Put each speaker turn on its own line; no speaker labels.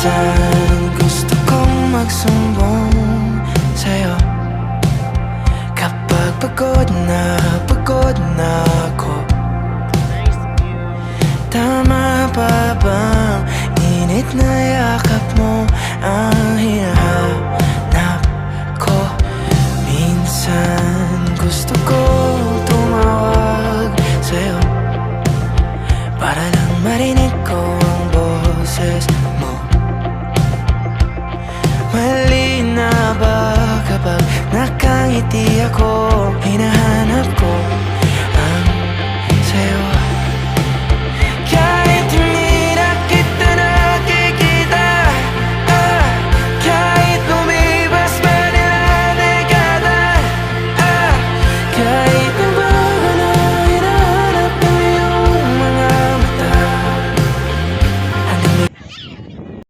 Minsan gusto kong magsumbong sa'yo kapag pagod na ako. Tama pa bang init na yakap mo ang hinahanap ko? Minsan gusto ko tumawag sa'yo para lang marinig ko ang boses mo. Mali na ba kapag nakangiti ako?